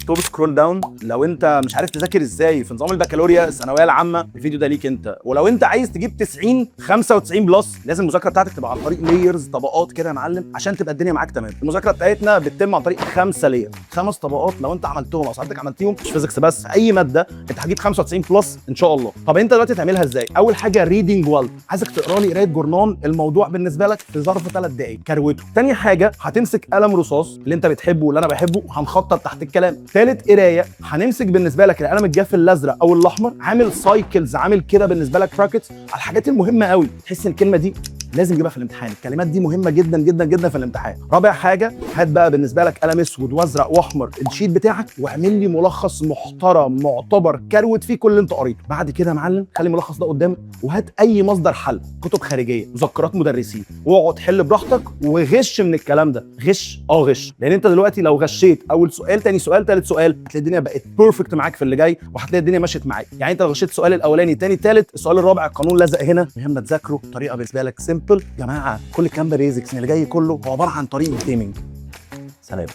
ستوب سكرول داون. لو انت مش عارف تذاكر ازاي في نظام البكالوريا الثانويه العامه، الفيديو ده ليك انت. ولو انت عايز تجيب 90 95 بلس، لازم المذاكره بتاعتك تبقى عن طريق لايرز، طبقات كده يا معلم، عشان تبقى الدنيا معاك تمام. المذاكره بتاعتنا بتتم عن طريق 5 لاير، 5 طبقات. لو انت عملتهم او ساعتك عملتيهم، مش فيزيكس بس، اي ماده انت هتجيب 95 بلس ان شاء الله. طب انت دلوقتي تعملها ازاي؟ اول حاجه ريدنج ويل، عايزك تقرا لي قرايه جورنان، الموضوع بالنسبه لك في ظرف 3 دقائق كروته. تاني حاجه هتمسك قلم رصاص اللي انت بتحبه واللي انا بحبه، وهنخطط تحت الكلام. ثالث قرايه هنمسك بالنسبه لك القلم الجاف الازرق او الاحمر، عامل سايكلز، عامل كده بالنسبه لك براكتس على الحاجات المهمه قوي، تحس ان الكلمه دي لازم تجيبها في الامتحان، الكلمات دي مهمه جدا جدا جدا في الامتحان. رابع حاجه، هات بقى بالنسبه لك قلم اسود وازرق واحمر الشيت بتاعك، واعمل لي ملخص محترم معتبر كروت فيه كل اللي انت قريته. بعد كده يا معلم خلي الملخص ده قدامك، وهات اي مصدر حل، كتب خارجيه، مذكرات مدرسين، واقعد حل براحتك وغش من الكلام ده. غش غش، لان انت دلوقتي لو غشيت اول سؤال، تاني سؤال، تالت سؤال، هتلاقي الدنيا بقت بيرفكت معاك في اللي جاي، وهتلاقي الدنيا مشيت معاك. يعني انت لو غشيت السؤال الاولاني، تاني، تالت، السؤال الرابع القانون لزق هنا. مهم تذاكره بطريقه بالنسبه لك سيمبل. يا جماعه كل الكلام ده بيزكس، اللي جاي كله هو عباره عن طريقه جيمنج. سلام.